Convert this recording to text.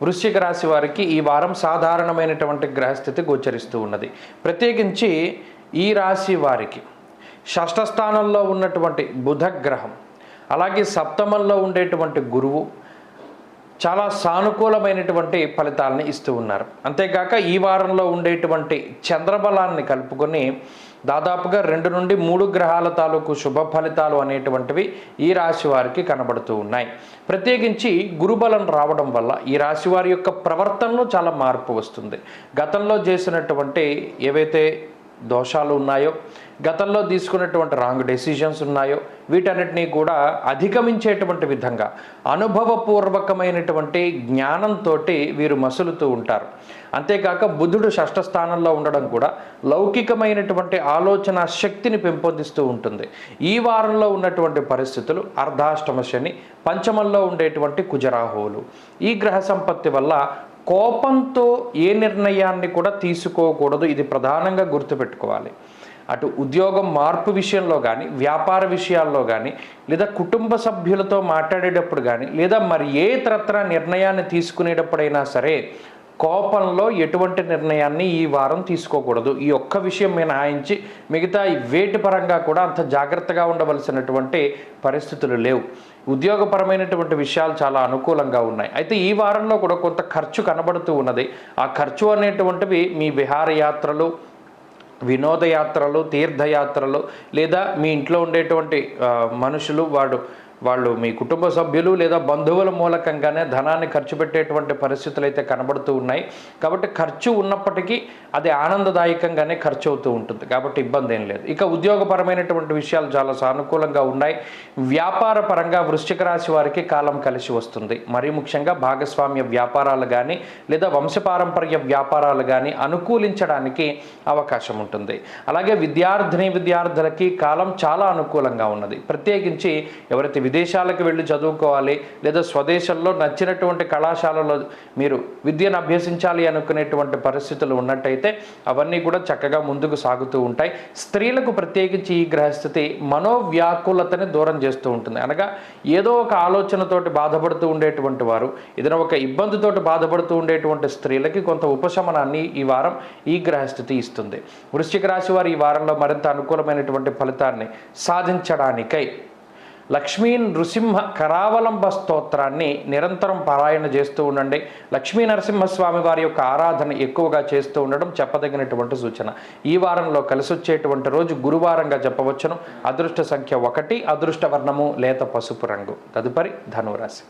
వృశ్చిక రాశి వారికి ఈ వారం సాధారణమైనటువంటి గ్రహస్థితి గోచరిస్తూ ఉన్నది. ప్రత్యేకించి ఈ రాశి వారికి షష్ఠ స్థానంలో ఉన్నటువంటి బుధ గ్రహం, అలాగే సప్తమంలో ఉండేటువంటి గురువు చాలా సానుకూలమైనటువంటి ఫలితాలని ఇస్తూ ఉన్నారు. అంతేకాక ఈ వారంలో ఉండేటువంటి చంద్రబలాన్ని కలుపుకొని దాదాపుగా 2 నుండి 3 గ్రహాల తాలూకు శుభ ఫలితాలు అనేటువంటివి ఈ రాశి వారికి కనబడుతూ ఉన్నాయి. ప్రత్యేకించి గురుబలం రావడం వల్ల ఈ రాశి వారి యొక్క ప్రవర్తనలో చాలా మార్పు వస్తుంది. గతంలో చేసినటువంటి ఏవైతే దోషాలు ఉన్నాయో, గతంలో తీసుకున్నటువంటి రాంగ్ డెసిషన్స్ ఉన్నాయో, వీటన్నిటినీ కూడా అధిగమించేటువంటి విధంగా అనుభవపూర్వకమైనటువంటి జ్ఞానంతో వీరు మసులుతూ ఉంటారు. అంతేకాక బుధుడు షష్ఠ స్థానంలో ఉండడం కూడా లౌకికమైనటువంటి ఆలోచన శక్తిని పెంపొందిస్తూ ఉంటుంది. ఈ వారంలో ఉన్నటువంటి పరిస్థితులు అర్ధాష్టమ శని, పంచమంలో ఉండేటువంటి కుజరాహువులు, ఈ గ్రహ సంపత్తి వల్ల కోపంతో ఏ నిర్ణయాన్ని కూడా తీసుకోకూడదు. ఇది ప్రధానంగా గుర్తుపెట్టుకోవాలి. అటు ఉద్యోగం మార్పు విషయంలో కానీ, వ్యాపార విషయాల్లో కానీ, లేదా కుటుంబ సభ్యులతో మాట్లాడేటప్పుడు కానీ, లేదా మరి ఏ ఇతరత్ర నిర్ణయాన్ని తీసుకునేటప్పుడైనా సరే కోపంలో ఎటువంటి నిర్ణయాన్ని ఈ వారం తీసుకోకూడదు. ఈ ఒక్క విషయం మినహాయించి మిగతా వేటి పరంగా కూడా అంత జాగ్రత్తగా ఉండవలసినటువంటి పరిస్థితులు లేవు. ఉద్యోగపరమైనటువంటి విషయాలు చాలా అనుకూలంగా ఉన్నాయి. అయితే ఈ వారంలో కూడా కొంత ఖర్చు కనబడుతూ ఉన్నది. ఆ ఖర్చు అనేటువంటివి మీ విహారయాత్రలు, వినోదయాత్రలు, తీర్థయాత్రలు, లేదా మీ ఇంట్లో ఉండేటువంటి మనుషులు వాళ్ళు మీ కుటుంబ సభ్యులు లేదా బంధువుల మూలకంగానే ధనాన్ని ఖర్చు పెట్టేటువంటి పరిస్థితులు అయితే కనబడుతూ ఉన్నాయి. కాబట్టి ఖర్చు ఉన్నప్పటికీ అది ఆనందదాయకంగానే ఖర్చు అవుతూ ఉంటుంది. కాబట్టి ఇబ్బంది ఏం లేదు. ఇక ఉద్యోగపరమైనటువంటి విషయాలు చాలా సానుకూలంగా ఉన్నాయి. వ్యాపార పరంగా వృశ్చిక రాశి వారికి కాలం కలిసి వస్తుంది. మరీ ముఖ్యంగా భాగస్వామ్య వ్యాపారాలు కానీ, లేదా వంశపారంపర్య వ్యాపారాలు కానీ అనుకూలించడానికి అవకాశం ఉంటుంది. అలాగే విద్యార్థులకి కాలం చాలా అనుకూలంగా ఉన్నది. ప్రత్యేకించి ఎవరైతే విదేశాలకు వెళ్ళి చదువుకోవాలి, లేదా స్వదేశంలో నచ్చినటువంటి కళాశాలలో మీరు విద్యను అభ్యసించాలి అనుకునేటువంటి పరిస్థితులు ఉన్నట్టయితే అవన్నీ కూడా చక్కగా ముందుకు సాగుతూ ఉంటాయి. స్త్రీలకు ప్రత్యేకించి ఈ గ్రహస్థితి మనోవ్యాకులతని దూరం చేస్తూ ఉంటుంది. అనగా ఏదో ఒక ఆలోచనతోటి బాధపడుతూ ఉండేటువంటి వారు, ఏదైనా ఒక ఇబ్బందితోటి బాధపడుతూ ఉండేటువంటి స్త్రీలకి కొంత ఉపశమనాన్ని ఈ వారం ఈ గ్రహస్థితి ఇస్తుంది. వృశ్చిక రాశి వారు ఈ వారంలో మరింత అనుకూలమైనటువంటి ఫలితాన్ని సాధించడానికై లక్ష్మీ నృసింహ కరావలంబ స్తోత్రాన్ని నిరంతరం పారాయణ చేస్తూ ఉండండి. లక్ష్మీ నరసింహస్వామి వారి యొక్క ఆరాధన ఎక్కువగా చేస్తూ ఉండడం చెప్పదగినటువంటి సూచన. ఈ వారంలో కలిసి వచ్చేటువంటి రోజు గురువారంగా చెప్పవచ్చును. అదృష్ట సంఖ్య 1, అదృష్ట వర్ణము లేత పసుపు రంగు. తదుపరి ధనురాశి.